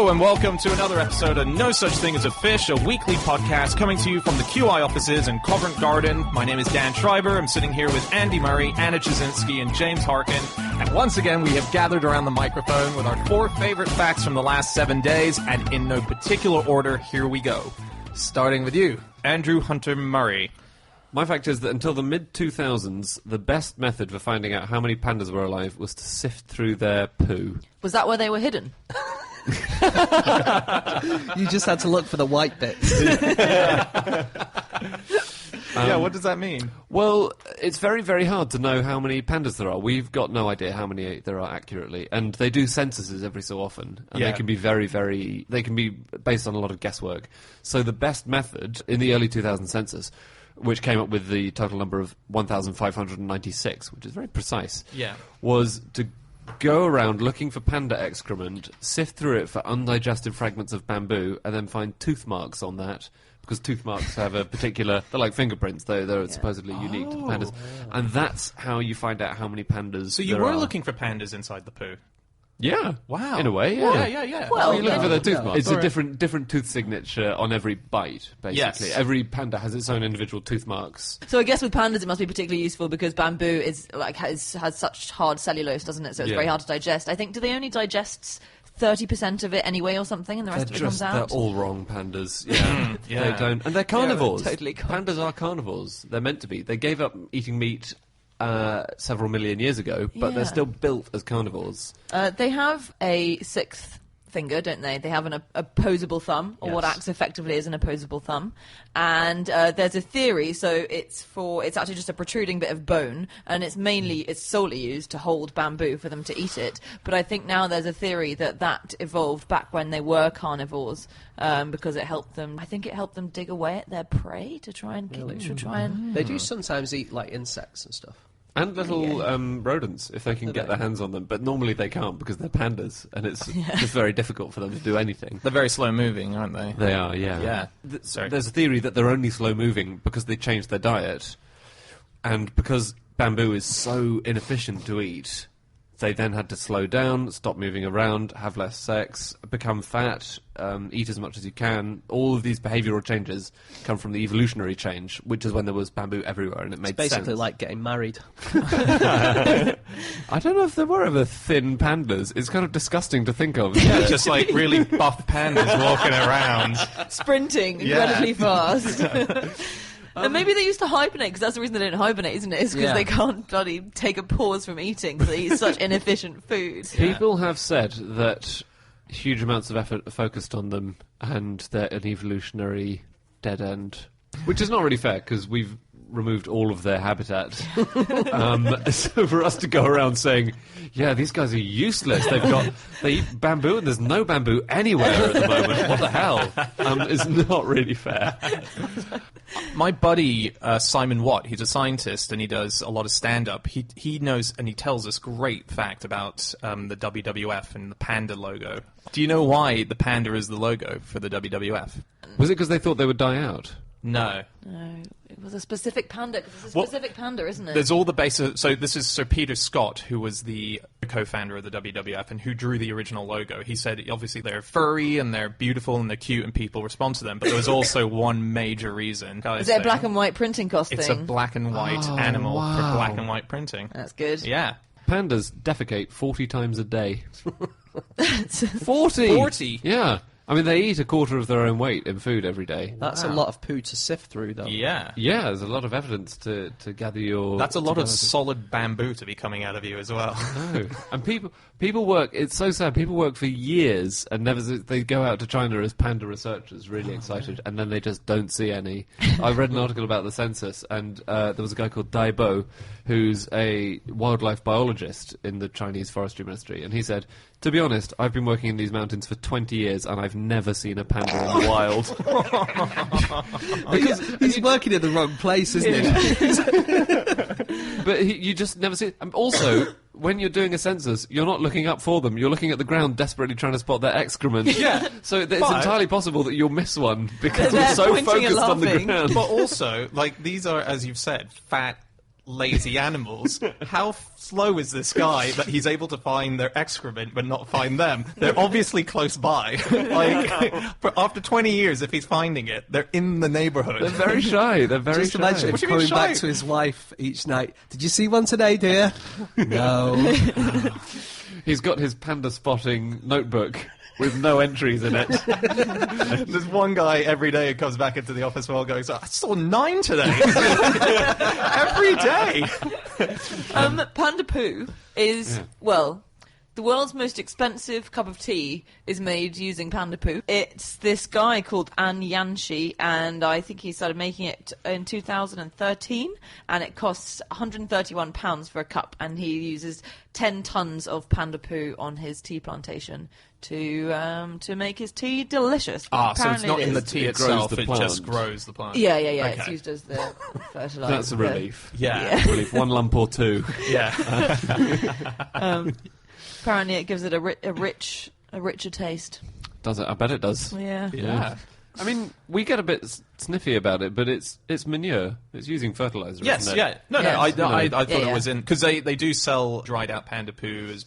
Hello and welcome to another episode of No Such Thing as a Fish, a weekly podcast coming to you from the QI offices in Covent Garden. My name is Dan Schreiber. I'm sitting here with Andy Murray, Anna Chazinski, and James Harkin. And once again, we have gathered around the microphone with our 4 favorite facts from the last 7 days, and in no particular order, here we go. Starting with you, Andrew Hunter Murray. My fact is that until the mid-2000s, the best method for finding out how many pandas were alive was to sift through their poo. Was that where they were hidden? You just had to look for the white bits. Yeah, what does that mean? Well, it's very, very hard to know how many pandas there are. We've got no idea how many there are accurately. And they do censuses every so often. And they can be they can be based on a lot of guesswork. So the best method in the early 2000 census, which came up with the total number of 1,596, which is very precise, was to go around looking for panda excrement, sift through it for undigested fragments of bamboo, and then find tooth marks on that, because tooth marks have a particular... They're like fingerprints, though. They're supposedly unique to the pandas. And that's how you find out how many pandas So you were looking for pandas inside the poo? Yeah. Wow. In a way, yeah. Yeah. Well, You're looking for their tooth marks. It's Sorry. a different tooth signature on every bite, basically. Yes. Every panda has its own individual tooth marks. So I guess with pandas it must be particularly useful because bamboo is has such hard cellulose, doesn't it? So it's very hard to digest. I think, do they only digest 30% of it anyway or something, and the rest of it comes out? They're all wrong, pandas. Yeah. Yeah. They don't. And they're carnivores. totally Pandas are carnivores. They're meant to be. They gave up eating meat several million years ago, but they're still built as carnivores. They have a sixth finger, don't they? They have an opposable thumb, or what acts effectively as an opposable thumb. And there's a theory, so it's actually just a protruding bit of bone, and it's solely used to hold bamboo for them to eat it. But I think now there's a theory that evolved back when they were carnivores, because it helped them. I think it helped them dig away at their prey to try and They do sometimes eat like insects and stuff. And little rodents, if they can get their hands on them. But normally they can't because they're pandas, and it's just very difficult for them to do anything. They're very slow-moving, aren't they? They are, yeah. Yeah. There's a theory that they're only slow-moving because they changed their diet. And because bamboo is so inefficient to eat, they then had to slow down, stop moving around, have less sex, become fat, eat as much as you can. All of these behavioural changes come from the evolutionary change, which is when there was bamboo everywhere, and it made sense. Basically like getting married. I don't know if there were ever thin pandas. It's kind of disgusting to think of. Yeah, just like really buff pandas walking around. sprinting incredibly fast. And maybe they used to hibernate, because that's the reason they don't hibernate, isn't it? It's because they can't bloody take a pause from eating, because they eat such inefficient food. People have said that huge amounts of effort are focused on them, and they're an evolutionary dead end. Which is not really fair, because we've removed all of their habitat. So for us to go around saying, yeah, these guys are useless, they eat bamboo and there's no bamboo anywhere at the moment, what the hell? Is not really fair. My buddy, Simon Watt, he's a scientist and he does a lot of stand-up. He knows and he tells us great fact about the WWF and the Panda logo. Do you know why the panda is the logo for the WWF? Was it because they thought they would die out? No. No, it was a specific panda, because it's a specific panda, isn't it? There's all the basis. So this is Sir Peter Scott, who was the co-founder of the WWF and who drew the original logo. He said, obviously, they're furry and they're beautiful and they're cute and people respond to them. But there was also one major reason. Is it a black and white printing cost It's thing? a black and white animal for black and white printing. That's good. Yeah. Pandas defecate 40 times a day. 40? 40? Yeah. I mean, they eat a quarter of their own weight in food every day. That's a lot of poo to sift through, though. Yeah. Yeah, there's a lot of evidence to gather your... That's a lot of solid bamboo to be coming out of you as well. No. And people work... It's so sad. People work for years and never... They go out to China as panda researchers, really excited, and then they just don't see any. I read an article about the census, and there was a guy called Dai Bo, who's a wildlife biologist in the Chinese Forestry Ministry, and he said, to be honest, I've been working in these mountains for 20 years and I've never seen a panda in the wild. He's working in the wrong place, isn't he? But you just never see it. And also, when you're doing a census, you're not looking up for them. You're looking at the ground, desperately trying to spot their excrement. Yeah. So it's entirely possible that you'll miss one because you're so pointing and focused on the laughing. ground. But also, like, these are, as you've said, fat, lazy animals, how slow is this guy that he's able to find their excrement but not find them? They're obviously close by. After 20 years, if he's finding it, they're in the neighborhood. They're very shy. They're very Just shy. imagine him What do you mean coming back shy? to his wife each night. Did you see one today, dear? No. He's got his panda spotting notebook with no entries in it. There's one guy every day who comes back into the office while going, I saw 9 today. Every day. Panda poo is, well, the world's most expensive cup of tea is made using panda poo. It's this guy called An Yanshi, and I think he started making it in 2013, and it costs £131 for a cup, and he uses 10 tons of panda poo on his tea plantation to make his tea delicious. So it's Apparently not it in the is. tea It grows itself, the it plant. just grows the plant. Yeah. Okay. It's used as the fertilizer. That's a relief. Yeah. Relief. One lump or two. Yeah. Apparently it gives it a richer taste. Does it? I bet it does. Yeah. Yeah. I mean, we get a bit sniffy about it, but it's manure. It's using fertilizer. Yes, isn't it? yeah. No, Yes. I thought Yeah. it was in... Because they do sell dried out panda poo as...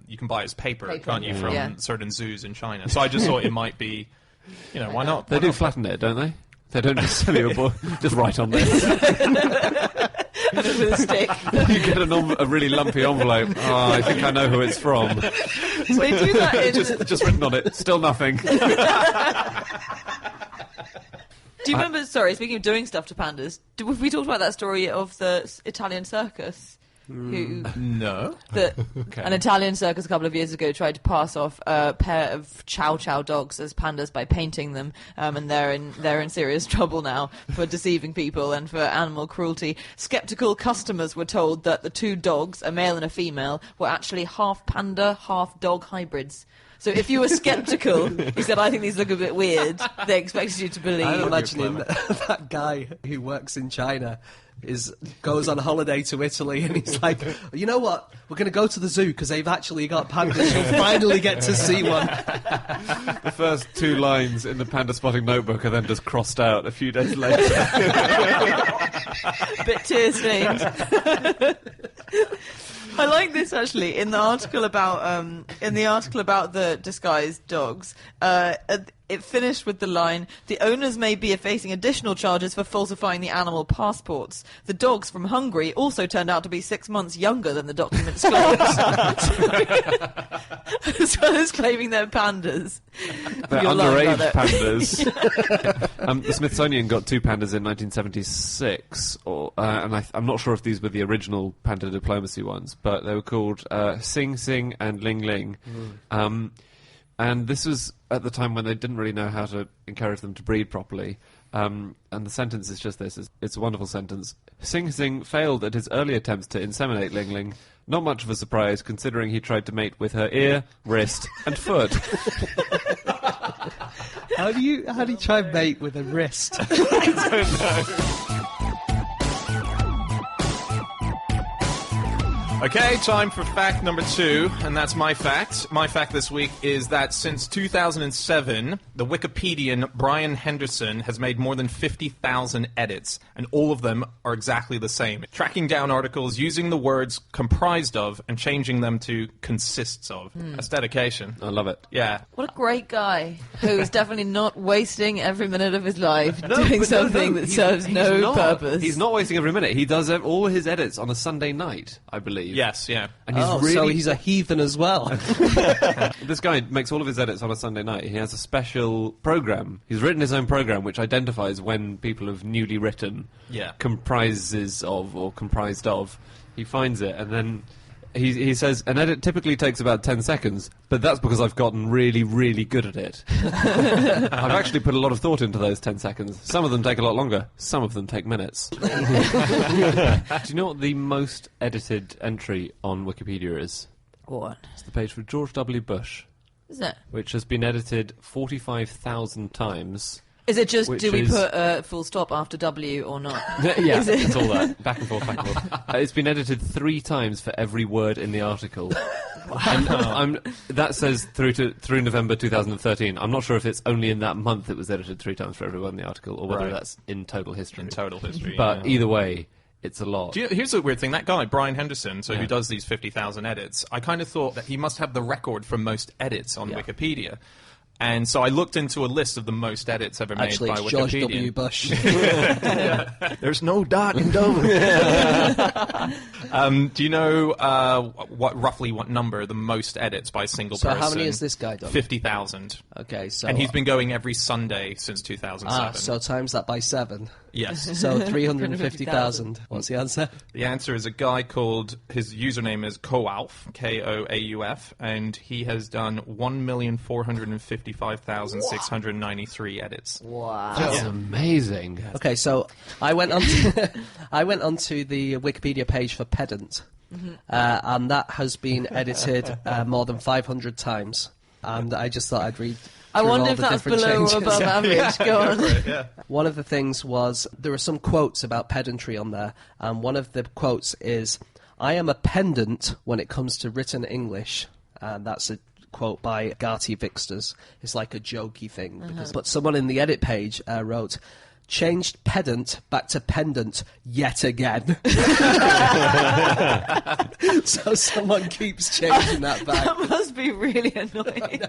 you can buy it as paper, can't you, from Yeah. certain zoos in China. So I just thought it might be... why not? They do flatten it, don't they? They don't just sell you a book. Just write on this. With a stick. You get a really lumpy envelope. Oh, I think I know who it's from. So they do that in... Just written on it. Still nothing. Do you remember, sorry, speaking of doing stuff to pandas, we talked about that story of the Italian circus? No. An Italian circus a couple of years ago tried to pass off a pair of Chow Chow dogs as pandas by painting them, and they're in serious trouble now for deceiving people and for animal cruelty. Skeptical customers were told that the 2 dogs, a male and a female, were actually half panda, half dog hybrids. So if you were skeptical, you said, I think these look a bit weird, they expected you to believe. I'm imagining that guy who works in China goes on holiday to Italy and he's like, you know what, we're going to go to the zoo because they've actually got pandas. You'll finally get to see one. The first 2 lines in the panda spotting notebook are then just crossed out a few days later. Bit tear stained. I like this actually in the article about the disguised dogs. It finished with the line, "The owners may be facing additional charges for falsifying the animal passports. The dogs from Hungary also turned out to be 6 months younger than the documents claimed." As well as claiming they're pandas. They're You're lying underage about it. pandas. The Smithsonian got 2 pandas in 1976, and I'm not sure if these were the original panda diplomacy ones, but they were called Sing Sing and Ling Ling. And this was at the time when they didn't really know how to encourage them to breed properly. And the sentence is just this. It's a wonderful sentence. Sing Sing failed at his early attempts to inseminate Ling Ling. Not much of a surprise, considering he tried to mate with her ear, wrist, and foot. How do you try and mate with a wrist? I don't know. Okay, time for fact number 2, and that's my fact. My fact this week is that since 2007, the Wikipedian Brian Henderson has made more than 50,000 edits, and all of them are exactly the same. Tracking down articles using the words comprised of and changing them to consists of. That's dedication. I love it. Yeah. What a great guy who's definitely not wasting every minute of his life doing something that serves no purpose. He's not wasting every minute. He does all his edits on a Sunday night, I believe. Yes, yeah. And he's So really... he's a heathen as well. This guy makes all of his edits on a Sunday night. He has a special program. He's written his own program which identifies when people have newly written comprises of or comprised of. He finds it and then he says an edit typically takes about 10 seconds, but that's because I've gotten really, really good at it. I've actually put a lot of thought into those 10 seconds. Some of them take a lot longer. Some of them take minutes. Do you know what the most edited entry on Wikipedia is? What? It's the page for George W. Bush, Is it? which has been edited 45,000 times. Is it just, Which do we is- put a full stop after W or not? Yeah, Is it? it's all that. Back and forth, back and forth. It's been edited 3 times for every word in the article. And that says through November 2013. I'm not sure if it's only in that month it was edited 3 times for every word in the article, or whether Right. that's in total history. In total history. But yeah. either way, it's a lot. Here's a weird thing. That guy, Brian Henderson, who does these 50,000 edits, I kind of thought that he must have the record for most edits on Wikipedia. And so I looked into a list of the most edits ever made by Wikipedia. George W. Bush. There's no dot in Dover. Do you know what number the most edits by a single person? So how many has this guy done? 50,000. Okay, so... And he's been going every Sunday since 2007. So times that by 7. Yes. So 350,000. What's the answer? The answer is a guy called, his username is Koauf, K-O-A-U-F, and he has done 1,455,693 edits. Wow. That's amazing. Okay, so I went on to, I went onto the Wikipedia page for pedant, and that has been edited more than 500 times. And I just thought I'd read. I wonder all if the that's different below changes. or above average. Go on. One of the things was there were some quotes about pedantry on there, and one of the quotes is, "I am a pedant when it comes to written English," and that's a quote by Garty Vixters. It's like a jokey thing, but someone in the edit page wrote, "Changed pedant back to pendant yet again." So someone keeps changing that back. That must be really annoying.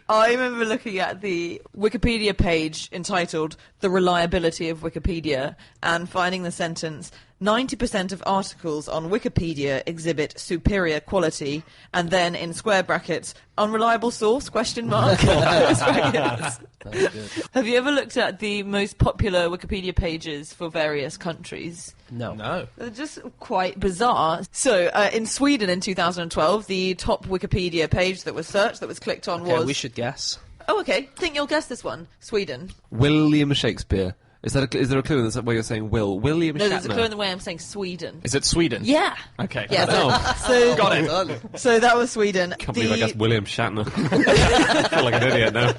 I remember looking at the Wikipedia page entitled "The Reliability of Wikipedia" and finding the sentence, 90% of articles on Wikipedia exhibit superior quality, and then in square brackets, unreliable source, question mark. Close brackets. That's good. Have you ever looked at the most popular Wikipedia pages for various countries? No. They're just quite bizarre. So, in Sweden in 2012, the top Wikipedia page that was searched, that was clicked on Okay, was... we should guess. Oh, okay. Think you'll guess this one. Sweden. William Shakespeare. Is there a clue in this where you're saying William No, Shatner? there's a clue in the way I'm saying Sweden. Is it Sweden? Yeah. Okay. Yeah. Oh. So, Got it. Done. so that was Sweden. Can't believe I guessed William Shatner. I feel like an idiot now.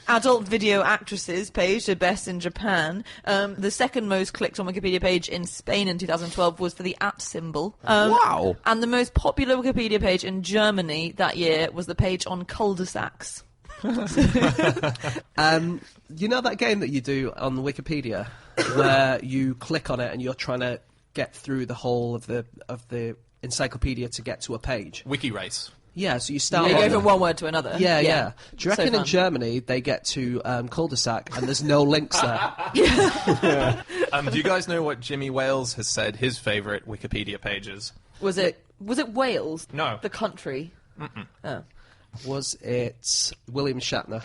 Adult video actresses page, the best in Japan. The second most clicked on Wikipedia page in Spain in 2012 was for the @ symbol. Wow. And the most popular Wikipedia page in Germany that year was the page on cul-de-sacs. You know that game that you do on Wikipedia where you click on it and you're trying to get through the whole of the encyclopedia to get to a page? Wiki Race. Yeah, so you start You on go the- from one word to another. Yeah. Do you So reckon in fun. Germany they get to cul-de-sac and there's no links there? Do you guys know what Jimmy Wales has said his favourite Wikipedia page is? Was it Wales? No. The country? Oh. Was it William Shatner?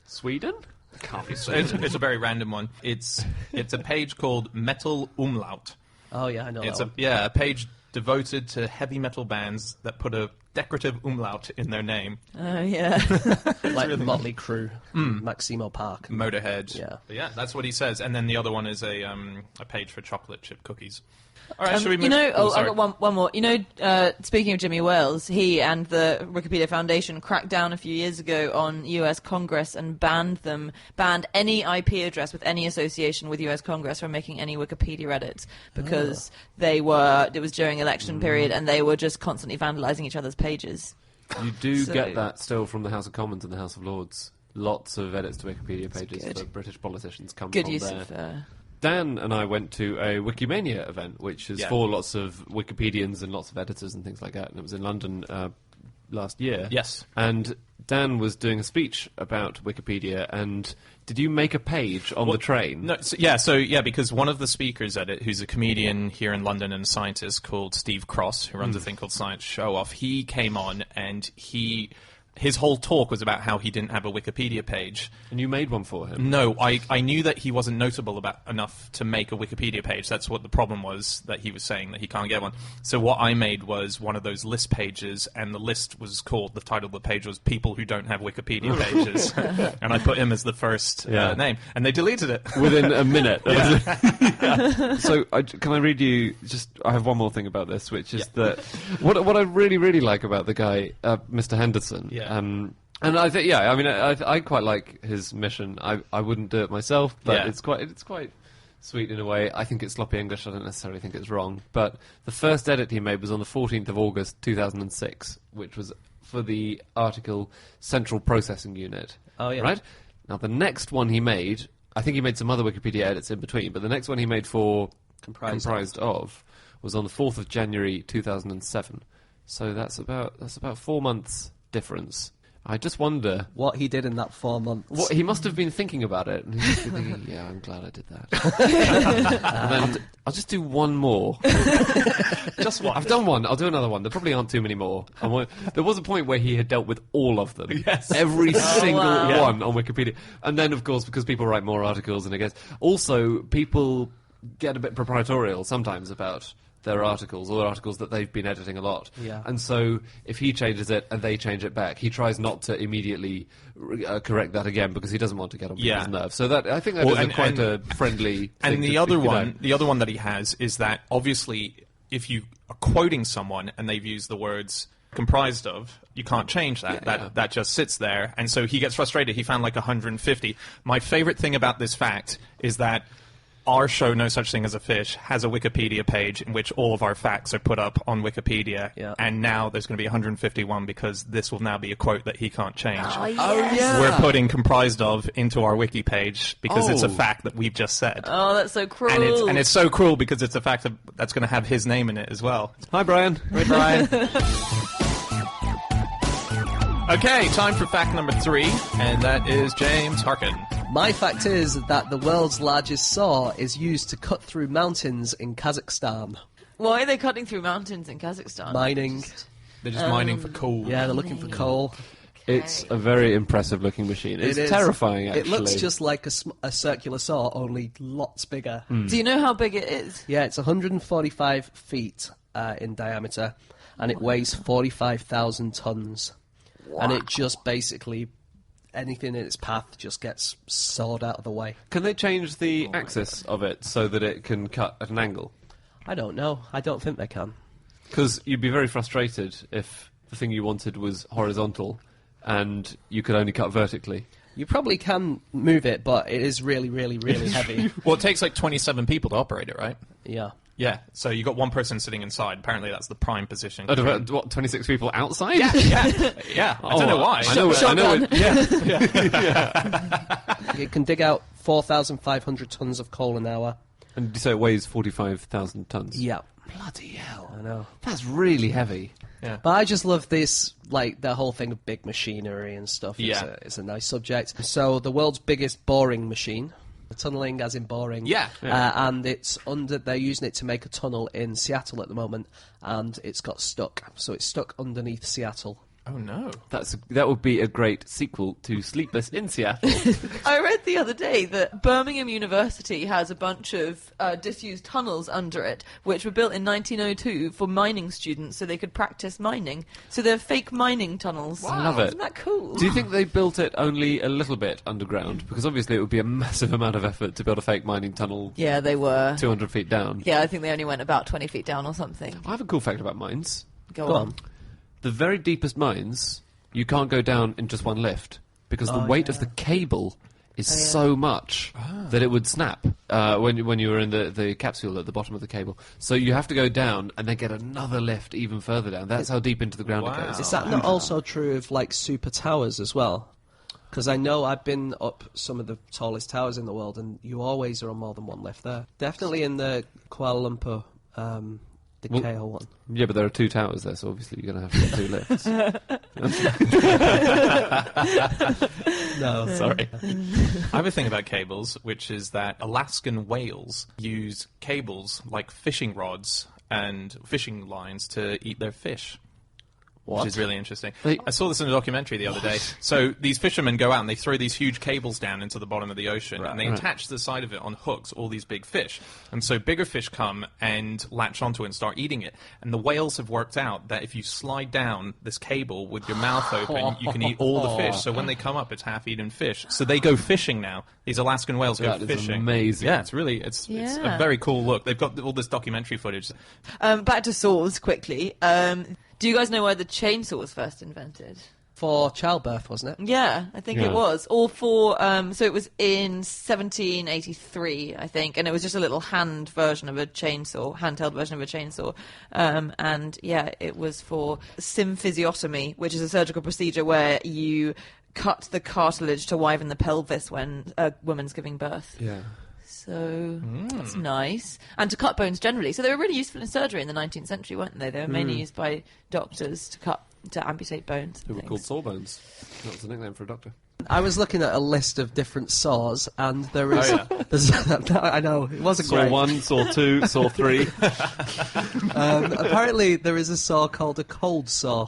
Sweden? Can't be. It's a very random one. It's a page called Metal Umlaut. Oh yeah, I know It's that one. a page devoted to heavy metal bands that put a decorative umlaut in their name. Oh, yeah. Like Motley Crue, Maximo Park. Motorhead. Yeah. But yeah, that's what he says. And then the other one is a page for chocolate chip cookies. All right, should we move? You know, I sorry. got one more. You know, speaking of Jimmy Wales, he and the Wikipedia Foundation cracked down a few years ago on US Congress and banned any IP address with any association with US Congress from making any Wikipedia edits because it was during election period and they were just constantly vandalizing each other's pages. You do So- get that still from the House of Commons and the House of Lords. Lots of edits to Wikipedia pages good. for British politicians come Good from use there. of... Dan and I went to a Wikimania event, which is for lots of Wikipedians and lots of editors and things like that, and it was in London last year. Yes. And Dan was doing a speech about Wikipedia, and did you make a page on the train? No, because one of the speakers at it, who's a comedian here in London and a scientist called Steve Cross, who runs a thing called Science Show Off, he came on and his whole talk was about how he didn't have a Wikipedia page. And you made one for him? No, I knew that he wasn't notable enough to make a Wikipedia page. That's what the problem was, that he was saying that he can't get one. So what I made was one of those list pages, and the list was called, the title of the page was People Who Don't Have Wikipedia Pages. And I put him as the first name. And they deleted it. Within a minute. So, can I read you, I have one more thing about this, which is that, what I really, really like about the guy, Mr. Henderson, and I think, I quite like his mission. I wouldn't do it myself, but it's quite sweet in a way. I think it's sloppy English. I don't necessarily think it's wrong. But the first edit he made was on the 14th of August 2006, which was for the article Central Processing Unit. Oh, yeah. Right? Now, the next one he made I think he made some other Wikipedia edits in between, but the next one he made for Comprised of was on the 4th of January 2007. So that's about 4 months difference. I just wonder what he did in that 4 months. What he must have been thinking about it, and he must be thinking, "Yeah, I'm glad I did that." And then I'll just do one more. Just one. I've done one. I'll do another one. There probably aren't too many more. There was a point where he had dealt with all of them. Yes. Every single wow. one on Wikipedia. And then, of course, because people write more articles, and I guess also people get a bit proprietorial sometimes about their articles, or articles that they've been editing a lot. Yeah. And so if he changes it and they change it back, he tries not to immediately correct that again because he doesn't want to get on people's nerves. So that I think that is quite a friendly thing. And the other one that he has is that obviously if you are quoting someone and they've used the words comprised of, you can't change that. That just sits there. And so he gets frustrated. He found like 150. My favorite thing about this fact is that our show, No Such Thing as a Fish, has a Wikipedia page in which all of our facts are put up on Wikipedia. Yeah. And now there's going to be 151 because this will now be a quote that he can't change. Oh, yes. We're putting comprised of into our wiki page because it's a fact that we've just said. Oh, that's so cruel. And it's so cruel because it's a fact that's going to have his name in it as well. Hi, Brian. Hey, Brian. Okay, time for fact number 3, and that is James Harkin. My fact is that the world's largest saw is used to cut through mountains in Kazakhstan. Why are they cutting through mountains in Kazakhstan? Mining. They're just mining for coal. Yeah, they're looking for coal. It's a very impressive looking machine. It's terrifying, actually. It looks just like a circular saw, only lots bigger. Do you know how big it is? Yeah, it's 145 feet in diameter, and it weighs 45,000 tons. Wow. And it just basically, anything in its path just gets sawed out of the way. Can they change the axis of it so that it can cut at an angle? I don't know. I don't think they can. Because you'd be very frustrated if the thing you wanted was horizontal and you could only cut vertically. You probably can move it, but it is really, really, really heavy. Well, it takes like 27 people to operate it, right? Yeah. Yeah, so you got one person sitting inside. Apparently that's the prime position. What, 26 people outside? Yeah. I don't know why. I know it. It can dig out 4,500 tons of coal an hour. And you say it weighs 45,000 tons? Yeah. Bloody hell. I know. That's really heavy. Yeah. But I just love this, like, the whole thing of big machinery and stuff. Yeah. It's a nice subject. So, the world's biggest boring machine, tunneling as in boring. Yeah. And they're using it to make a tunnel in Seattle at the moment, and it's got stuck. So, it's stuck underneath Seattle. Oh, no. That would be a great sequel to Sleepless in Seattle. I read the other day that Birmingham University has a bunch of disused tunnels under it, which were built in 1902 for mining students so they could practice mining. So they're fake mining tunnels. Wow. I love it. Isn't that cool? Do you think they built it only a little bit underground? Because obviously it would be a massive amount of effort to build a fake mining tunnel. Yeah, they were. 200 feet down. Yeah, I think they only went about 20 feet down or something. I have a cool fact about mines. Go on. The very deepest mines, you can't go down in just one lift because the weight of the cable is so much that it would snap when you were in the capsule at the bottom of the cable. So you have to go down and then get another lift even further down. That's how deep into the ground it goes. Is that not also true of, like, super towers as well? Because I know I've been up some of the tallest towers in the world, and you always are on more than one lift there. Definitely in the Kuala Lumpur, the KL one. Yeah, but there are 2 towers there, so obviously you're going to have to get 2 lifts. No, sorry. I have a thing about cables, which is that Alaskan whales use cables like fishing rods and fishing lines to eat their fish. What? Which is really interesting. I saw this in a documentary the other day. So these fishermen go out and they throw these huge cables down into the bottom of the ocean, and they attach to the side of it on hooks all these big fish. And so bigger fish come and latch onto it and start eating it. And the whales have worked out that if you slide down this cable with your mouth open, you can eat all the fish. So when they come up, it's half-eaten fish. So they go fishing now. These Alaskan whales go That fishing. is amazing. Yeah, it's a very cool look. They've got all this documentary footage. Back to saws quickly. Do you guys know why the chainsaw was first invented? For childbirth, wasn't it? Yeah, I think it was. Or for, so it was in 1783, I think, and it was just a little handheld version of a chainsaw. And yeah, it was for symphysiotomy, which is a surgical procedure where you cut the cartilage to widen the pelvis when a woman's giving birth. Yeah. So that's nice. And to cut bones generally. So they were really useful in surgery in the 19th century, weren't they? They were mainly used by doctors to amputate bones. They were called sawbones. That was the nickname for a doctor. I was looking at a list of different saws, and there is... I know, it wasn't Saw great. 1, saw 2, saw 3. Apparently, there is a saw called a cold saw.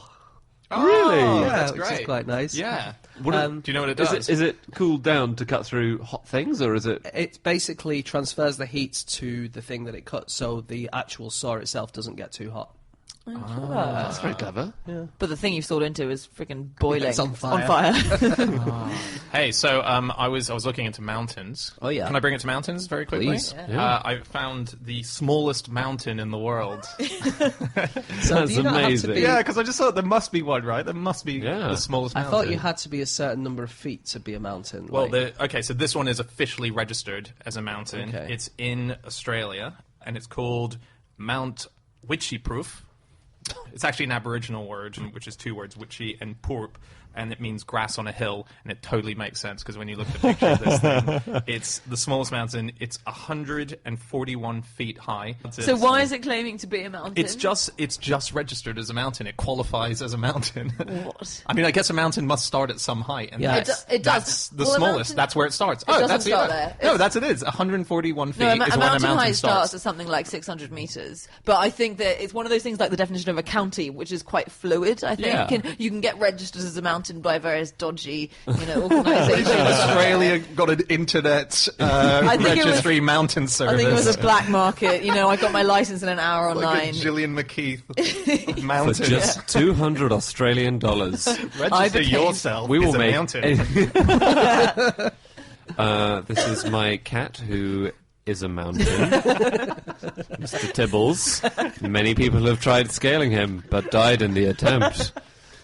Oh, Really? Yeah, that's which great. is quite nice. Yeah. What Do you know what it does? Is it cooled down to cut through hot things, or is it... It basically transfers the heat to the thing that it cuts, so the actual saw itself doesn't get too hot. That's very clever. But the thing you've sawed into is freaking boiling. It's on fire. Hey, so I was looking into mountains. Oh, yeah. Can I bring it to mountains very quickly? Please. Yeah. I found the smallest mountain in the world. So That's do you not have to amazing. be- Yeah, because I just thought there must be one, right? There must be Yeah. the smallest I mountain. thought you had to be a certain number of feet to be a mountain. Well, like- so this one is officially registered as a mountain. Okay. It's in Australia, and it's called Mount Witchy-proof. It's actually an Aboriginal word, which is 2 words, witchy and poorp, and it means grass on a hill, and it totally makes sense, because when you look at the picture of this thing, it's the smallest mountain. It's 141 feet high. So why is it claiming to be a mountain? It's just registered as a mountain. It qualifies as a mountain. What? I mean, I guess a mountain must start at some height, and Yeah. that's, It does. that's the Well, a smallest. mountain- That's where it starts. doesn't that's start there. No, that's it is. 141 feet No, is when a a mountain mountain height starts. at something like 600 metres. But I think that it's one of those things like the definition of a county, which is quite fluid, I think. Yeah. And you can get registered as a mountain by various dodgy, organisations. Australia got an internet think it was- registry mountain service. I think it was a black market. I got my licence in an hour like online. a Gillian McKeith For mountain. just $200 Australian dollars. Register became- yourself. We will as a make mountain. This is my cat who is a mountain. Mr. Tibbles. Many people have tried scaling him, but died in the attempt.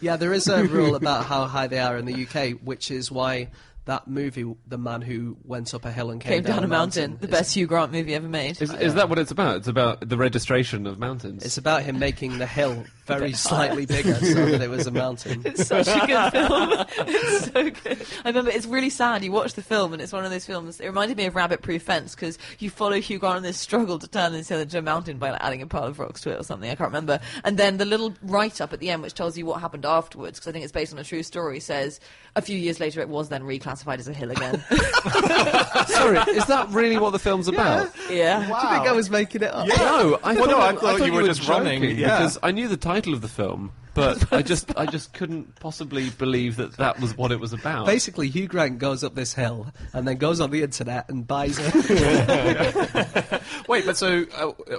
Yeah, there is a rule about how high they are in the UK, which is why that movie, The Man Who Went Up a Hill and Came down a mountain. The is- best Hugh Grant movie ever made. Is that what it's about? It's about the registration of mountains. It's about him making the hill very slightly bigger so that it was a mountain. It's such a good film. It's so good. I remember it's really sad. You watch the film and it's one of those films. It reminded me of Rabbit Proof Fence because you follow Hugh Grant in this struggle to turn this hill into a mountain by adding a pile of rocks to it or something. I can't remember. And then the little write-up at the end, which tells you what happened afterwards, because I think it's based on a true story, says a few years later it was then reclassified as a hill again. Sorry, is that really what the film's about? Yeah. Do you think I was making it up? No, I thought you were just running, joking, yeah. because I knew the title of the film, but I just couldn't possibly believe that was what it was about. Basically, Hugh Grant goes up this hill and then goes on the internet and buys it. Wait, but so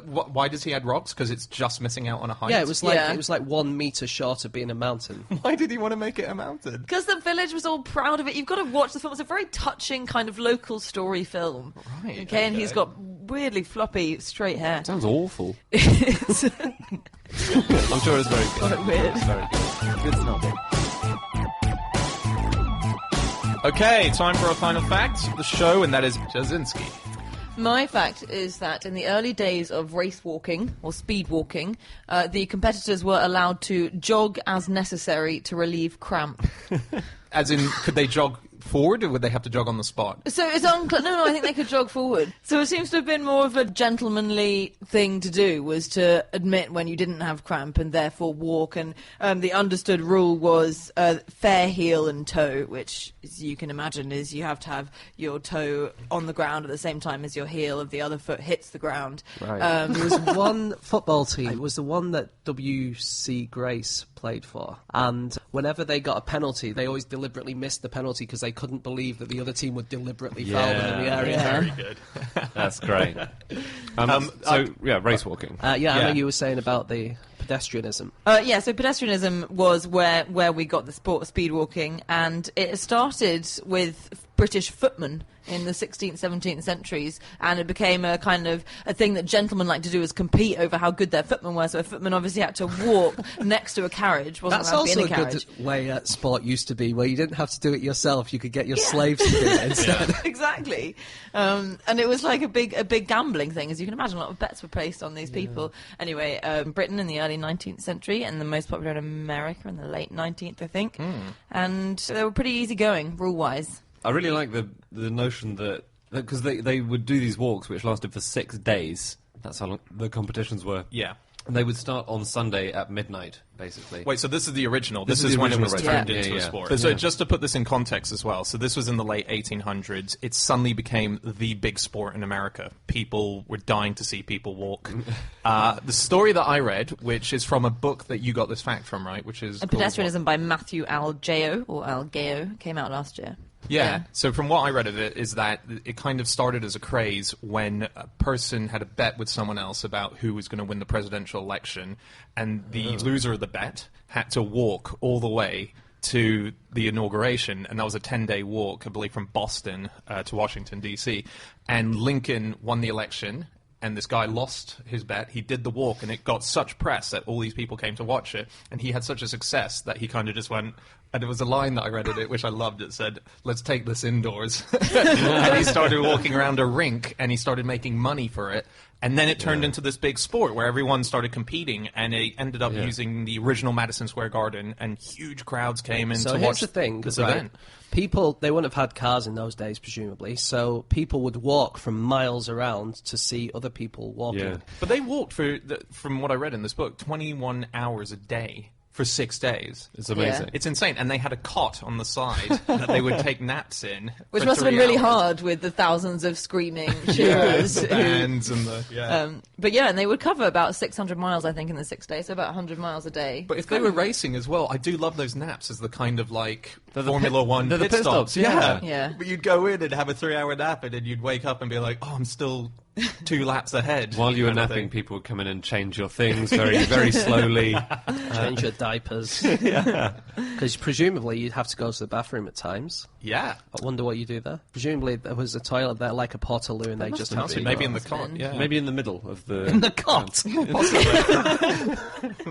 why does he add rocks? Because it's just missing out on a height. Yeah, it was like Yeah. it was like 1 meter short of being a mountain. Why did he want to make it a mountain? Because the village was all proud of it. You've got to watch the film. It's a very touching kind of local story film. Right, Okay, and he's okay. got weirdly floppy, straight hair. Sounds awful. It's I'm sure it's very good. quite weird. It's very good. It's not. Okay, time for a final fact of the show, and that is Jasinski. My fact is that in the early days of race walking, or speed walking, the competitors were allowed to jog as necessary to relieve cramp. As in, could they jog forward, or would they have to jog on the spot? So it's unclear. No, I think they could jog forward. So it seems to have been more of a gentlemanly thing to do, was to admit when you didn't have cramp and therefore walk. And the understood rule was fair heel and toe, which, as you can imagine, is you have to have your toe on the ground at the same time as your heel of the other foot hits the ground. Right. There was one football team. It was the one that W.C. Grace played for. And whenever they got a penalty, they always deliberately missed the penalty because they couldn't believe that the other team would deliberately foul them in the area. Yeah. Very good. That's great. Race walking. I Yeah. know you were saying about the pedestrianism. So pedestrianism was where we got the sport of speed walking, and it started with British footmen in the 16th, 17th centuries, and it became a kind of a thing that gentlemen like to do, is compete over how good their footmen were. So a footman obviously had to walk next to a carriage. That's also a good way sport used to be, where you didn't have to do it yourself. You could get your slaves to do it instead. Exactly. And it was like a big gambling thing, as you can imagine. A lot of bets were placed on these people. Anyway, Britain in the early 19th century, and the most popular in America in the late 19th, I think. And they were pretty easygoing, rule-wise. I really like the notion that, because they would do these walks which lasted for 6 days. That's how long the competitions were. Yeah. And they would start on Sunday at midnight, basically. Wait, so this is the original. This is is the when it original was version. turned into a sport. So just to put this in context as well, so this was in the late 1800s. It suddenly became the big sport in America. People were dying to see people walk. The story that I read, which is from a book that you got this fact from, right? Which is Pedestrianism by Matthew Algeo, came out last year. Yeah. So from what I read of it is that it kind of started as a craze when a person had a bet with someone else about who was going to win the presidential election, and the loser of the bet had to walk all the way to the inauguration, and that was a 10-day walk, I believe, from Boston to Washington, D.C., and Lincoln won the election. And this guy lost his bet. He did the walk, and it got such press that all these people came to watch it. And he had such a success that he kind of just went... And it was a line that I read in it, which I loved. It said, "Let's take this indoors." And he started walking around a rink, and he started making money for it. And then it turned into this big sport where everyone started competing, and it ended up using the original Madison Square Garden, and huge crowds came in to watch this event. People, they wouldn't have had cars in those days, presumably, so people would walk from miles around to see other people walking. Yeah. But they walked from what I read in this book, 21 hours a day. For 6 days. It's amazing. Yeah. It's insane. And they had a cot on the side that they would take naps in. Which for must have been 3 really hours. hard with the thousands of screaming cheerers. The bands and the... But yeah, and they would cover about 600 miles, I think, in the 6 days, so about 100 miles a day. But if they were racing as well, I do love those naps as the kind of like They're the Formula pit- One they're the pit pit stops. stops, yeah. Yeah. But you'd go in and have a 3-hour nap, and then you'd wake up and be like, oh, I'm still 2 laps ahead. While you were kind of napping, thing. people would come in and change your things very, very slowly. Change your diapers. Because presumably you'd have to go to the bathroom at times. Yeah. I wonder what you do there. Presumably there was a toilet there like a Portaloo, and they just have to... Maybe in the cot, yeah. Maybe in the middle of the... In the cot!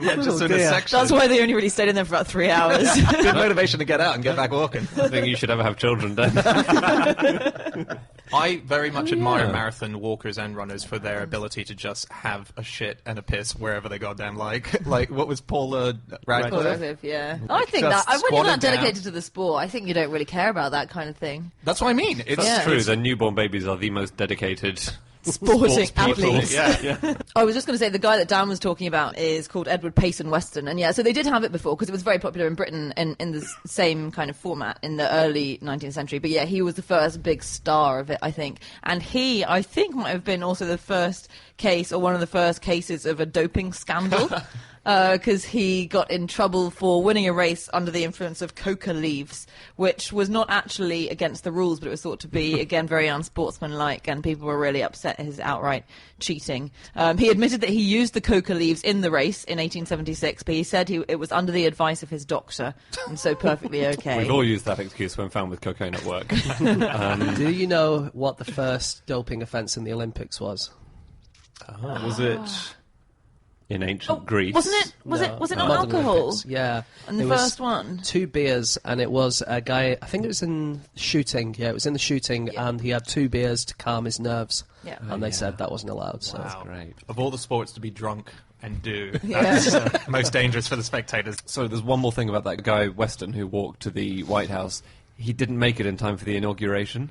Yeah, just in a dear. section. That's why they only really stayed in there for about 3 hours. Good motivation to get out and get back walking. I think you should ever have children, Dan. I very much admire marathon walkers and runners for their ability to just have a shit and a piss wherever they goddamn like. Like, what was Paula Radcliffe? Yeah. I think that when you're squatted not dedicated down. to the sport, I think you don't really care about that kind of thing. That's what I mean. It's That's true. it's- The newborn babies are the most dedicated Sporting sports people. athletes. Yeah. I was just going to say the guy that Dan was talking about is called Edward Payson Weston, and yeah, so they did have it before because it was very popular in Britain in the same kind of format in the early 19th century. But yeah, he was the first big star of it, I think, and he, I think, might have been also the first case or one of the first cases of a doping scandal. Because he got in trouble for winning a race under the influence of coca leaves, which was not actually against the rules, but it was thought to be, again, very unsportsmanlike, and people were really upset at his outright cheating. He admitted that he used the coca leaves in the race in 1876, but he said it was under the advice of his doctor, and so perfectly okay. We've all used that excuse when found with cocaine at work. Do you know what the first doping offence in the Olympics was? Was it in ancient Greece? Wasn't it? Was it not Modern alcohol? Olympics, yeah. And the It was first one? 2 beers, and it was a guy, I think it was in shooting, yeah, it was in the shooting, Yeah. and he had 2 beers to calm his nerves, Yeah. and they said that wasn't allowed, so... Wow. great. Of all the sports to be drunk and do, Yeah. that's most dangerous for the spectators. So there's one more thing about that guy, Weston, who walked to the White House. He didn't make it in time for the inauguration.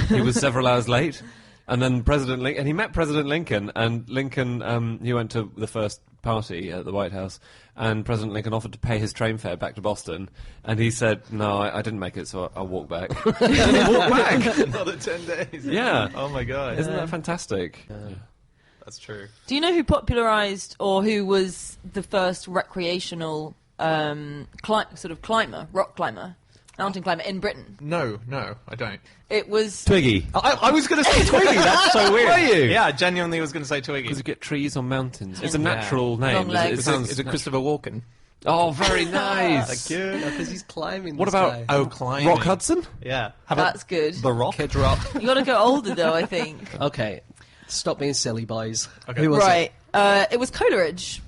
He was several hours late. And then and he met President Lincoln, and Lincoln, he went to the first party at the White House, and President Lincoln offered to pay his train fare back to Boston, and he said, no, I didn't make it, so I'll walk back. And he walked back. Another 10 days. Yeah. Oh my god. Isn't that fantastic? That's true. Do you know who popularised or who was the first recreational rock climber, mountain climber in Britain? No, I don't. It was... Twiggy. I was going to say Twiggy. That's so weird. Were you? Yeah, I genuinely was going to say Twiggy. Because you get trees on mountains. It's a natural name. Long legs. Is it Christopher Walken? Oh, very nice. Good. Because he's climbing. What this about guy. climbing. Rock Hudson? Yeah. How about That's good. The Rock? Kid Rock? You got to go older though, I think. Okay, stop being silly, boys. Okay. Who was Right. It was Coleridge.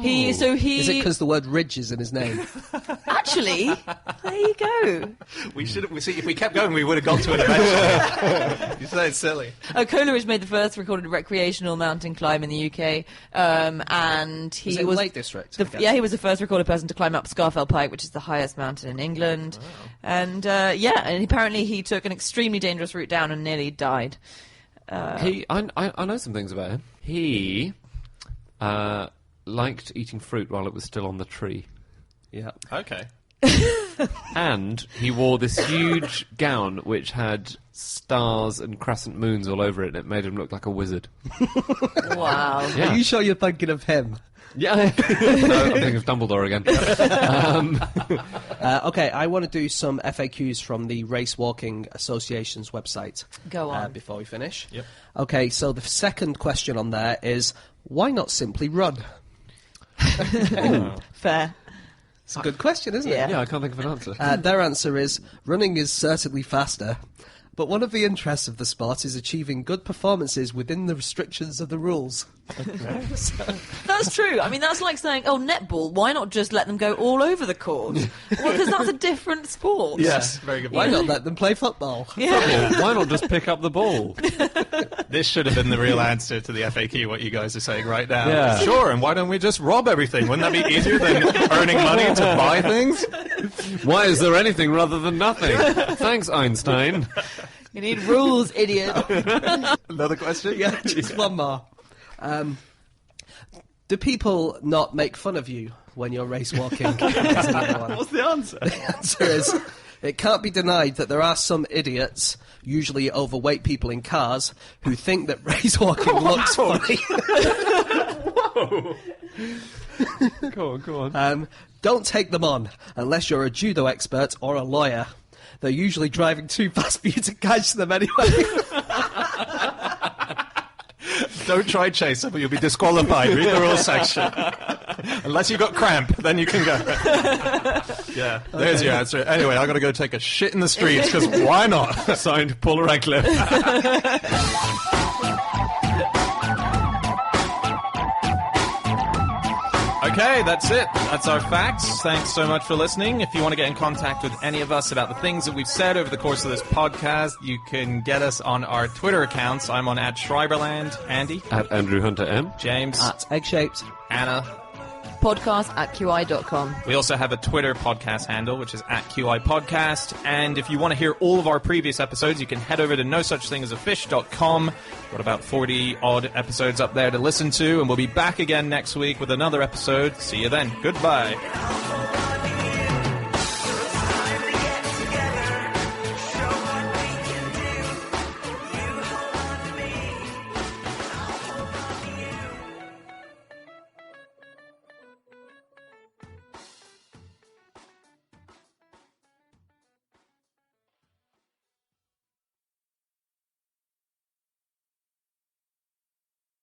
Is it because the word ridge is in his name? Actually, there you go. We see if we kept going, we would have got to it eventually. You say it's silly. Coleridge made the first recorded recreational mountain climb in the UK, and he Was it was Lake District? he was the first recorded person to climb up Scafell Pike, which is the highest mountain in England. Wow. And and apparently he took an extremely dangerous route down and nearly died. I know some things about him. He liked eating fruit while it was still on the tree. Yeah. Okay. And he wore this huge gown which had stars and crescent moons all over it, and it made him look like a wizard. Wow. Yeah. Are you sure you're thinking of him? Yeah. No, I'm thinking of Dumbledore again. Okay, I want to do some FAQs from the Race Walking Association's website. Go on. Before we finish. Yep. Okay, so the second question on there is, why not simply run? Fair. It's a good question, isn't Yeah. it? Yeah, I can't think of an answer. Their answer is, running is certainly faster, but one of the interests of the sport is achieving good performances within the restrictions of the rules. That's true. I mean, that's like saying, netball, why not just let them go all over the court? Well, because that's a different sport. Yes, very good. Why not let them play football? Yeah. Why not just pick up the ball? This should have been the real answer to the FAQ, what you guys are saying right now. Yeah. Sure, and why don't we just rob everything? Wouldn't that be easier than earning money to buy things? Why is there anything rather than nothing? Thanks, Einstein. You need rules, idiot. Another question? Yeah, just one more. Do people not make fun of you when you're race walking? That's another one. What's the answer? The answer is, it can't be denied that there are some idiots, usually overweight people in cars, who think that race walking looks funny. Whoa. Go on. Don't take them on, unless you're a judo expert or a lawyer. They're usually driving too fast for you to catch them anyway. Don't try chase them, or you'll be disqualified. Read the rules section. Unless you got cramp, then you can go. Yeah, there's your answer. Anyway, I got to go take a shit in the streets, because why not? Signed, Paul Radcliffe. Okay, that's it. That's our facts. Thanks so much for listening. If you want to get in contact with any of us about the things that we've said over the course of this podcast, you can get us on our Twitter accounts. I'm on @Schreiberland. Andy. @AndrewHunterM. James. Egg-shaped. Anna. Podcast@QI.com. We also have a Twitter podcast handle, which is @QI Podcast. And if you want to hear all of our previous episodes, you can head over to nosuchthingasafish.com. Got about 40-odd episodes up there to listen to, and we'll be back again next week with another episode. See you then. Goodbye.